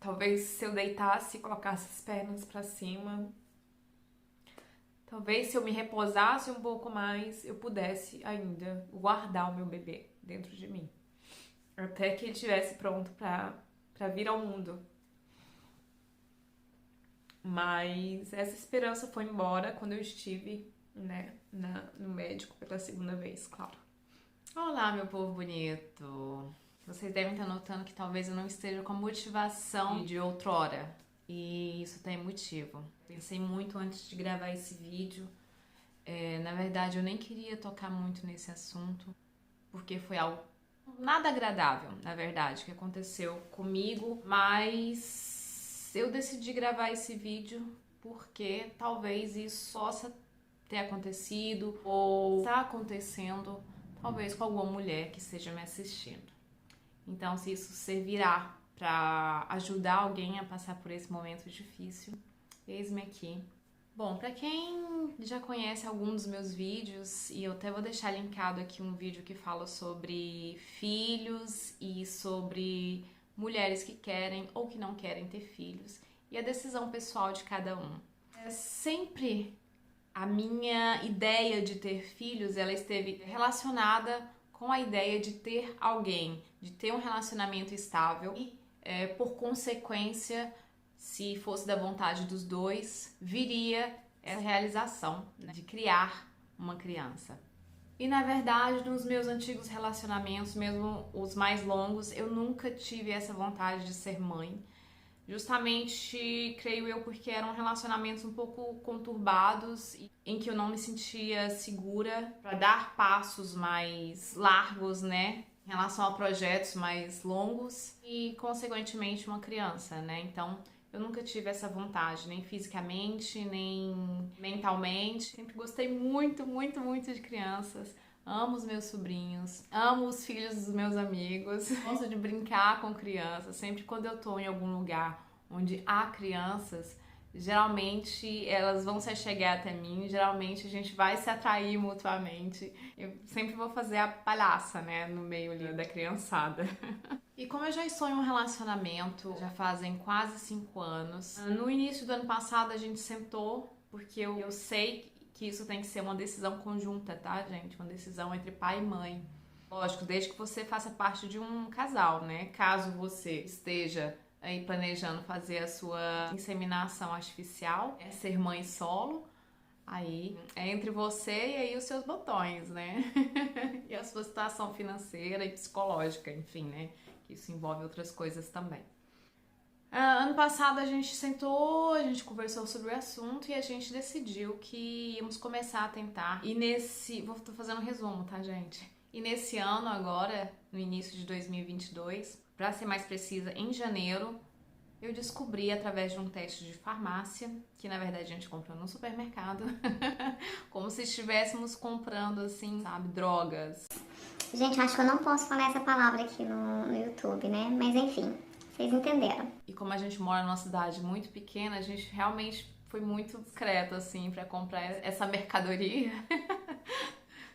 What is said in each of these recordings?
Talvez se eu deitasse e colocasse as pernas pra cima, talvez se eu me repousasse um pouco mais, eu pudesse ainda guardar o meu bebê dentro de mim. Até que ele estivesse pronto pra vir ao mundo. Mas essa esperança foi embora quando eu estive, né, no médico pela segunda vez, claro. Olá, meu povo bonito! Vocês devem estar notando que talvez eu não esteja com a motivação de outrora. E isso tem motivo. Pensei muito antes de gravar esse vídeo. Na verdade, eu nem queria tocar muito nesse assunto, porque foi algo nada agradável, na verdade, que aconteceu comigo. Mas eu decidi gravar esse vídeo porque talvez isso possa ter acontecido ou está acontecendo, talvez com alguma mulher que esteja me assistindo. Então, se isso servirá para ajudar alguém a passar por esse momento difícil, eis-me aqui. Bom, para quem já conhece algum dos meus vídeos, e eu até vou deixar linkado aqui um vídeo que fala sobre filhos e sobre mulheres que querem ou que não querem ter filhos e a decisão pessoal de cada um. Sempre a minha ideia de ter filhos, ela esteve relacionada com a ideia de ter alguém, de ter um relacionamento estável e, por consequência, se fosse da vontade dos dois, viria essa realização, né, de criar uma criança. E na verdade, nos meus antigos relacionamentos, mesmo os mais longos, eu nunca tive essa vontade de ser mãe. Justamente, creio eu, porque eram relacionamentos um pouco conturbados, em que eu não me sentia segura para dar passos mais largos, né, em relação a projetos mais longos e, consequentemente, uma criança, né? Então, eu nunca tive essa vontade, nem fisicamente, nem mentalmente. Sempre gostei muito, muito, muito de crianças. Amo os meus sobrinhos, amo os filhos dos meus amigos, gosto de brincar com crianças. Sempre quando eu tô em algum lugar onde há crianças, geralmente elas vão se achegar até mim, geralmente a gente vai se atrair mutuamente. Eu sempre vou fazer a palhaça, né, no meio ali da criançada. E como eu já estou em um relacionamento, já fazem quase 5 anos, no início do ano passado a gente sentou, porque eu sei que isso tem que ser uma decisão conjunta, tá, gente? Uma decisão entre pai e mãe. Lógico, desde que você faça parte de um casal, né? Caso você esteja aí planejando fazer a sua inseminação artificial, ser mãe solo, aí é entre você e aí os seus botões, né? E a sua situação financeira e psicológica, enfim, né? Que isso envolve outras coisas também. Ano passado a gente sentou, a gente conversou sobre o assunto e a gente decidiu que íamos começar a tentar. E tô fazendo um resumo, tá, gente? E nesse ano agora, no início de 2022, para ser mais precisa, em janeiro, eu descobri através de um teste de farmácia, que na verdade a gente comprou no supermercado, como se estivéssemos comprando, assim, sabe, drogas. Gente, eu acho que eu não posso falar essa palavra aqui no YouTube, né? Mas enfim, vocês entenderam. E como a gente mora numa cidade muito pequena, a gente realmente foi muito discreto, assim, pra comprar essa mercadoria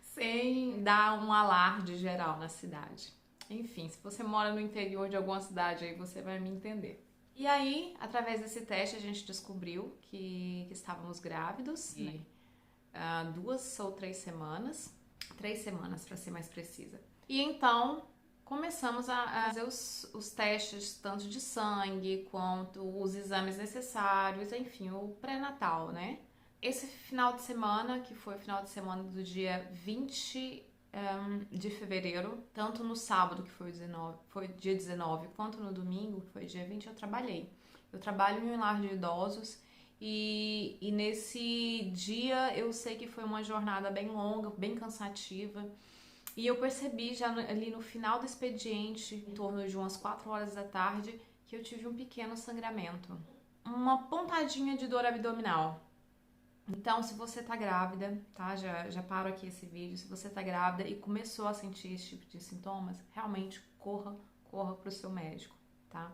sem dar um alarde geral na cidade. Enfim, se você mora no interior de alguma cidade aí, você vai me entender. E aí, através desse teste, a gente descobriu que estávamos grávidos de 2 ou 3 semanas. 3 semanas, para ser mais precisa. E então, começamos a fazer os testes, tanto de sangue, quanto os exames necessários, enfim, o pré-natal, né? Esse final de semana, que foi o final de semana do dia 20 de fevereiro, tanto no sábado, que foi dia 19, quanto no domingo, que foi dia 20, eu trabalhei. Eu trabalho em um lar de idosos e nesse dia eu sei que foi uma jornada bem longa, bem cansativa. E eu percebi já ali no final do expediente, em torno de umas 4 horas da tarde, que eu tive um pequeno sangramento. Uma pontadinha de dor abdominal. Então, se você tá grávida, tá? Já paro aqui esse vídeo. Se você tá grávida e começou a sentir esse tipo de sintomas, realmente corra pro seu médico, tá?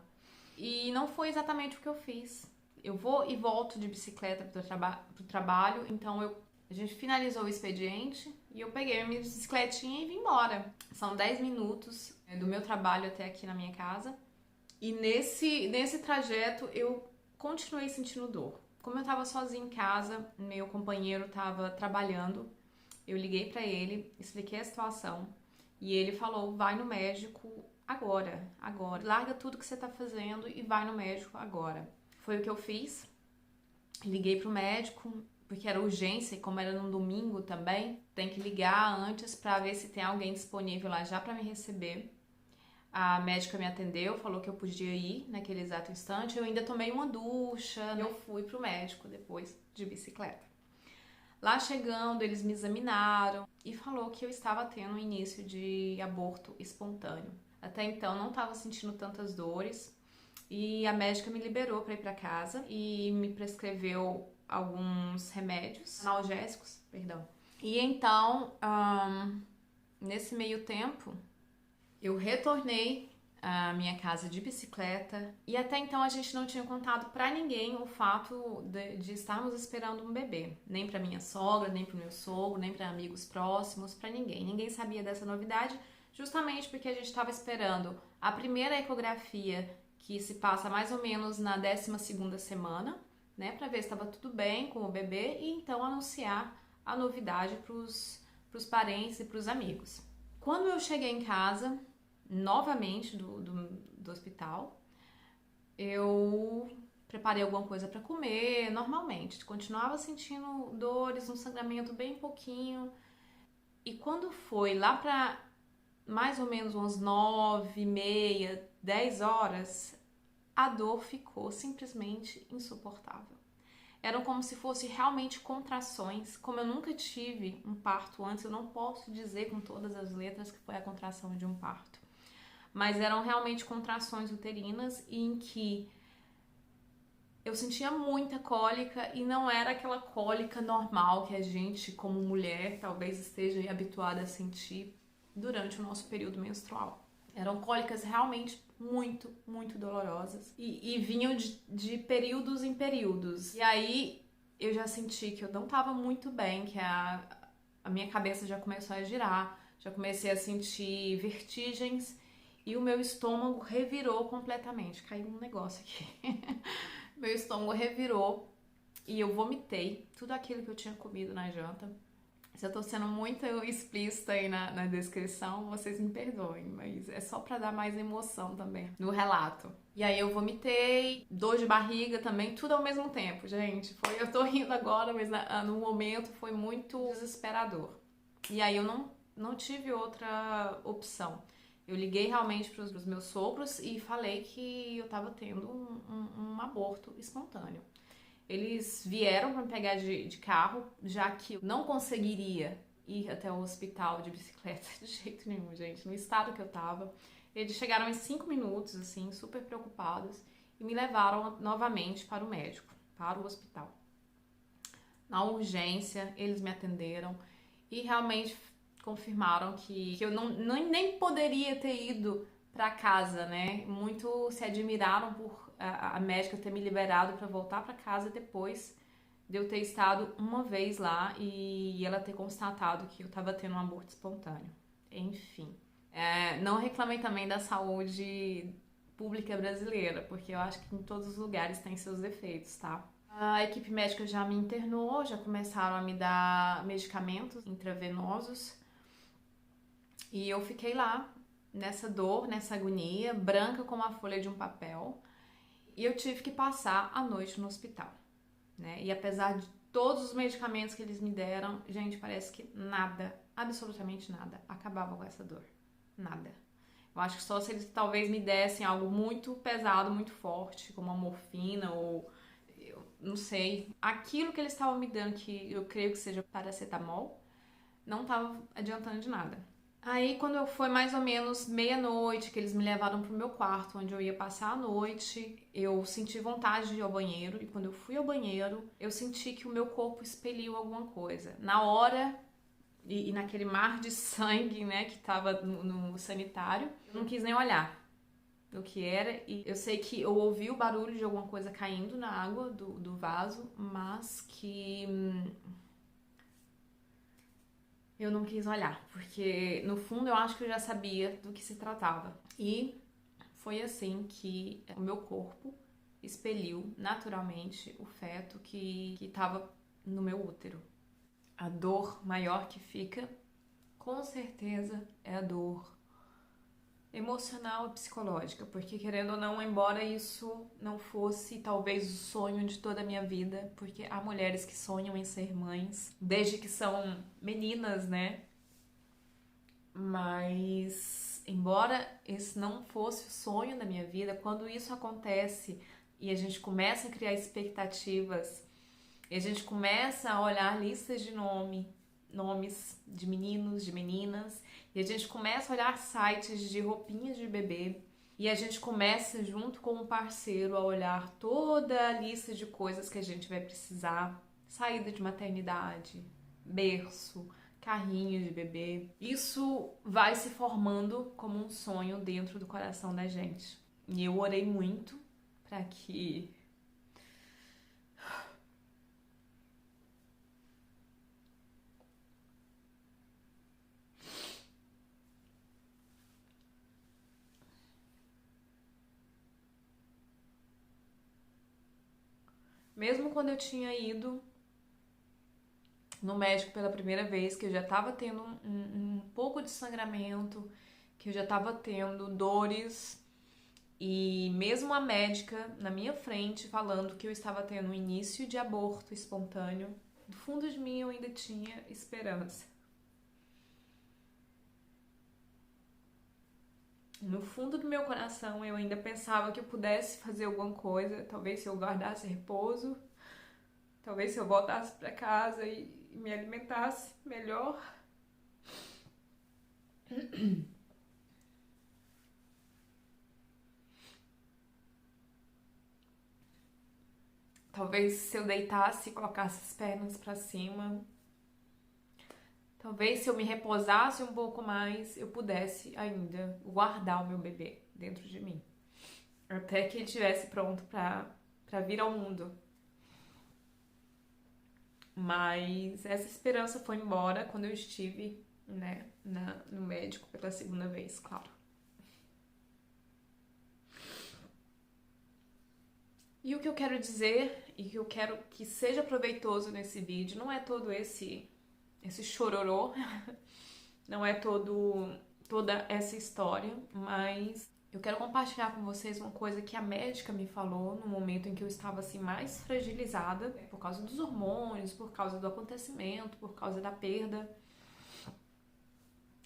E não foi exatamente o que eu fiz. Eu vou e volto de bicicleta pro trabalho, então a gente finalizou o expediente e eu peguei a minha bicicletinha e vim embora. São 10 minutos do meu trabalho até aqui na minha casa E nesse trajeto eu continuei sentindo dor. Como eu tava sozinha em casa, meu companheiro tava trabalhando, eu liguei pra ele, expliquei a situação e ele falou: vai no médico agora. Larga tudo que você tá fazendo e vai no médico agora. Foi o que eu fiz. Liguei pro médico, porque era urgência e como era num domingo também, tem que ligar antes pra ver se tem alguém disponível lá já pra me receber. A médica me atendeu, falou que eu podia ir naquele exato instante. Eu ainda tomei uma ducha. Eu fui pro médico depois de bicicleta. Lá chegando, eles me examinaram e falou que eu estava tendo um início de aborto espontâneo. Até então não estava sentindo tantas dores e a médica me liberou para ir para casa e me prescreveu alguns remédios, analgésicos, perdão. E então, nesse meio tempo, eu retornei à minha casa de bicicleta e até então a gente não tinha contado pra ninguém o fato de estarmos esperando um bebê. Nem pra minha sogra, nem pro meu sogro, nem pra amigos próximos, pra ninguém. Ninguém sabia dessa novidade, justamente porque a gente estava esperando a primeira ecografia, que se passa mais ou menos na 12ª semana, né, pra ver se estava tudo bem com o bebê e então anunciar a novidade pros parentes e pros amigos. Quando eu cheguei em casa, novamente do hospital, eu preparei alguma coisa para comer, normalmente. Continuava sentindo dores, um sangramento bem pouquinho. E quando foi lá para mais ou menos umas 9h30, 10 horas, a dor ficou simplesmente insuportável. Eram como se fossem realmente contrações. Como eu nunca tive um parto antes, eu não posso dizer com todas as letras que foi a contração de um parto. Mas eram realmente contrações uterinas em que eu sentia muita cólica e não era aquela cólica normal que a gente, como mulher, talvez esteja habituada a sentir durante o nosso período menstrual. Eram cólicas realmente muito, muito dolorosas e vinham de períodos em períodos. E aí eu já senti que eu não estava muito bem, que a minha cabeça já começou a girar, já comecei a sentir vertigens e o meu estômago revirou completamente. Caiu um negócio aqui. Meu estômago revirou e eu vomitei tudo aquilo que eu tinha comido na janta. Se eu tô sendo muito explícita aí na descrição, vocês me perdoem, mas é só pra dar mais emoção também no relato. E aí eu vomitei, dor de barriga também, tudo ao mesmo tempo, gente. Eu tô rindo agora, mas no momento foi muito desesperador. E aí eu não tive outra opção. Eu liguei realmente pros meus sogros e falei que eu tava tendo um aborto espontâneo. Eles vieram para me pegar de carro, já que eu não conseguiria ir até o hospital de bicicleta de jeito nenhum, gente, no estado que eu tava. Eles chegaram em 5 minutos, assim, super preocupados, e me levaram novamente para o médico, para o hospital. Na urgência, eles me atenderam e realmente confirmaram que eu nem poderia ter ido para casa, né? Muito se admiraram por a médica ter me liberado para voltar para casa depois de eu ter estado uma vez lá e ela ter constatado que eu estava tendo um aborto espontâneo. Enfim, não reclamei também da saúde pública brasileira, porque eu acho que em todos os lugares tem seus defeitos, tá? A equipe médica já me internou, já começaram a me dar medicamentos intravenosos e eu fiquei lá nessa dor, nessa agonia, branca como a folha de um papel. E eu tive que passar a noite no hospital, né? E apesar de todos os medicamentos que eles me deram, gente, parece que nada, absolutamente nada, acabava com essa dor. Nada. Eu acho que só se eles talvez me dessem algo muito pesado, muito forte, como a morfina ou... eu não sei. Aquilo que eles estavam me dando, que eu creio que seja paracetamol, não estava adiantando de nada. Aí, quando foi mais ou menos meia-noite, que eles me levaram pro meu quarto, onde eu ia passar a noite, eu senti vontade de ir ao banheiro. E quando eu fui ao banheiro, eu senti que o meu corpo expeliu alguma coisa. Na hora, e naquele mar de sangue, né, que tava no sanitário, eu não quis nem olhar o que era. E eu sei que eu ouvi o barulho de alguma coisa caindo na água do vaso, mas que... eu não quis olhar, porque no fundo eu acho que eu já sabia do que se tratava. E Foi assim que o meu corpo expeliu naturalmente o feto que estava no meu útero. A dor maior que fica, com certeza, é a dor emocional e psicológica, porque querendo ou não, embora isso não fosse talvez o sonho de toda a minha vida, porque há mulheres que sonham em ser mães desde que são meninas, né? Mas embora esse não fosse o sonho da minha vida, quando isso acontece e a gente começa a criar expectativas e a gente começa a olhar listas de nomes de meninos, de meninas, e a gente começa a olhar sites de roupinhas de bebê, e a gente começa, junto com o parceiro, a olhar toda a lista de coisas que a gente vai precisar: saída de maternidade, berço, carrinho de bebê. Isso vai se formando como um sonho dentro do coração da gente. E eu orei muito para que mesmo quando eu tinha ido no médico pela primeira vez, que eu já estava tendo um pouco de sangramento, que eu já estava tendo dores, e mesmo a médica na minha frente falando que eu estava tendo um início de aborto espontâneo, do fundo de mim eu ainda tinha esperança. No fundo do meu coração eu ainda pensava que eu pudesse fazer alguma coisa, talvez se eu guardasse repouso, talvez se eu voltasse para casa e me alimentasse melhor. Talvez se eu deitasse e colocasse as pernas para cima, talvez se eu me repousasse um pouco mais, eu pudesse ainda guardar o meu bebê dentro de mim, até que ele estivesse pronto para vir ao mundo. Mas essa esperança foi embora quando eu estive, né, no médico pela segunda vez, claro. E o que eu quero dizer, e que eu quero que seja proveitoso nesse vídeo, não é todo esse chororô, não é toda essa história, mas eu quero compartilhar com vocês uma coisa que a médica me falou no momento em que eu estava assim mais fragilizada, por causa dos hormônios, por causa do acontecimento, por causa da perda.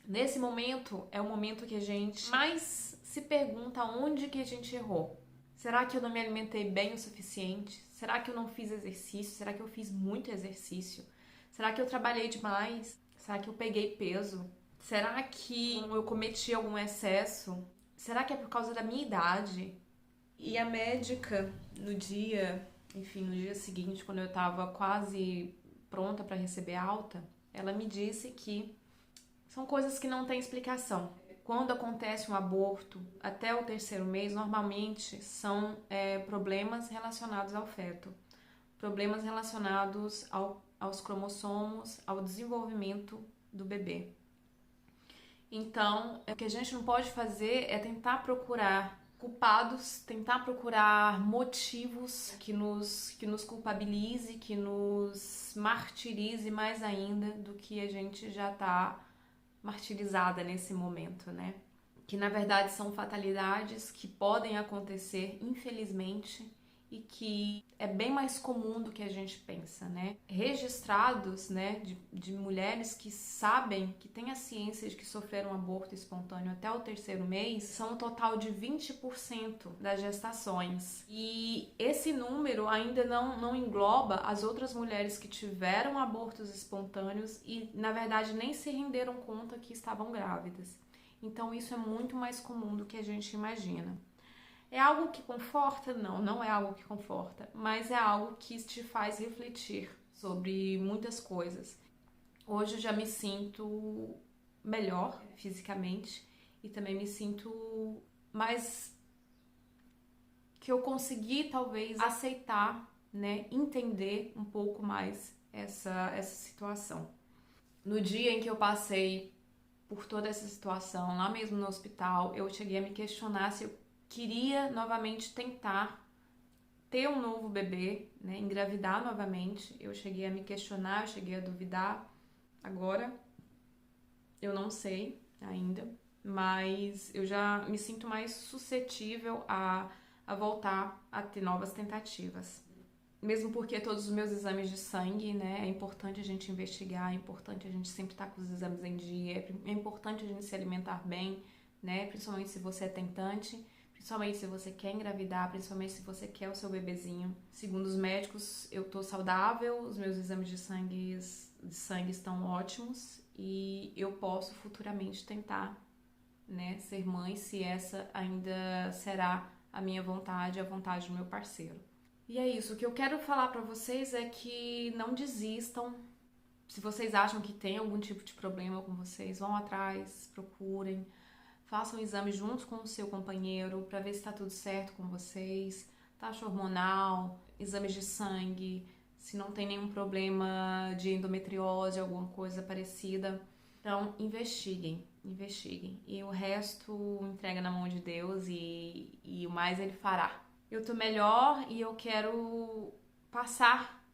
Nesse momento é o momento que a gente mais se pergunta onde que a gente errou. Será que eu não me alimentei bem o suficiente? Será que eu não fiz exercício? Será que eu fiz muito exercício? Será que eu trabalhei demais? Será que eu peguei peso? Será que eu cometi algum excesso? Será que é por causa da minha idade? E a médica, no dia seguinte, quando eu tava quase pronta para receber alta, ela me disse que são coisas que não têm explicação. Quando acontece um aborto, até o 3º mês, normalmente são problemas relacionados ao feto. Problemas relacionados aos cromossomos, ao desenvolvimento do bebê. Então, o que a gente não pode fazer é tentar procurar culpados, tentar procurar motivos que nos culpabilize, que nos martirize mais ainda do que a gente já está martirizada nesse momento, né? Que na verdade são fatalidades que podem acontecer, infelizmente, e que é bem mais comum do que a gente pensa, né? Registrados, né, de mulheres que sabem, que têm a ciência de que sofreram um aborto espontâneo até o 3º mês, são um total de 20% das gestações. E esse número ainda não engloba as outras mulheres que tiveram abortos espontâneos e, na verdade, nem se renderam conta que estavam grávidas. Então, isso é muito mais comum do que a gente imagina. É algo que conforta? Não, não é algo que conforta, mas é algo que te faz refletir sobre muitas coisas. Hoje eu já me sinto melhor fisicamente e também me sinto mais que eu consegui talvez aceitar, né, entender um pouco mais essa situação. No dia em que eu passei por toda essa situação, lá mesmo no hospital, eu cheguei a me questionar se eu queria novamente tentar ter um novo bebê, né, engravidar novamente. Eu cheguei a me questionar, eu cheguei a duvidar. Agora, eu não sei ainda, mas eu já me sinto mais suscetível a voltar a ter novas tentativas. Mesmo porque todos os meus exames de sangue, né, é importante a gente investigar, é importante a gente sempre estar com os exames em dia, é importante a gente se alimentar bem, né, principalmente se você é tentante, principalmente se você quer engravidar, principalmente se você quer o seu bebezinho. Segundo os médicos, eu tô saudável, os meus exames de sangue estão ótimos e eu posso futuramente tentar, né, ser mãe, se essa ainda será a minha vontade, a vontade do meu parceiro. E é isso, o que eu quero falar pra vocês é que não desistam. Se vocês acham que tem algum tipo de problema com vocês, vão atrás, procurem, façam exames juntos com o seu companheiro pra ver se tá tudo certo com vocês, taxa hormonal, exames de sangue, se não tem nenhum problema de endometriose, alguma coisa parecida. Então, investiguem. E o resto entrega na mão de Deus e o mais Ele fará. Eu tô melhor e eu quero passar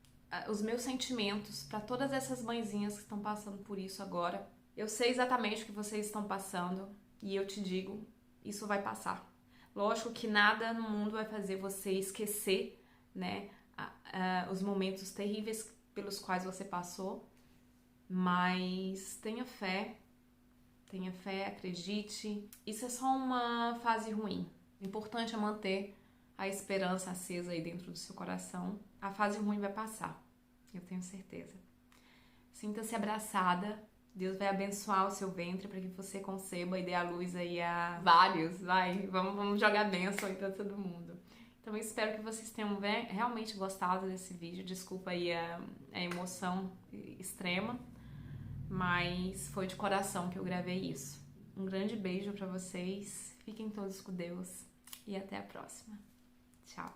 os meus sentimentos para todas essas mãezinhas que estão passando por isso agora. Eu sei exatamente o que vocês estão passando e eu te digo, isso vai passar. Lógico que nada no mundo vai fazer você esquecer, né, os momentos terríveis pelos quais você passou, mas tenha fé, acredite. Isso é só uma fase ruim. O importante é manter a esperança acesa aí dentro do seu coração. A fase ruim vai passar, eu tenho certeza. Sinta-se abraçada. Deus vai abençoar o seu ventre para que você conceba e dê à luz aí a vários. Vamos jogar bênção aí para todo mundo. Então eu espero que vocês tenham realmente gostado desse vídeo. Desculpa aí a emoção extrema, mas foi de coração que eu gravei isso. Um grande beijo para vocês. Fiquem todos com Deus e até a próxima. Tchau.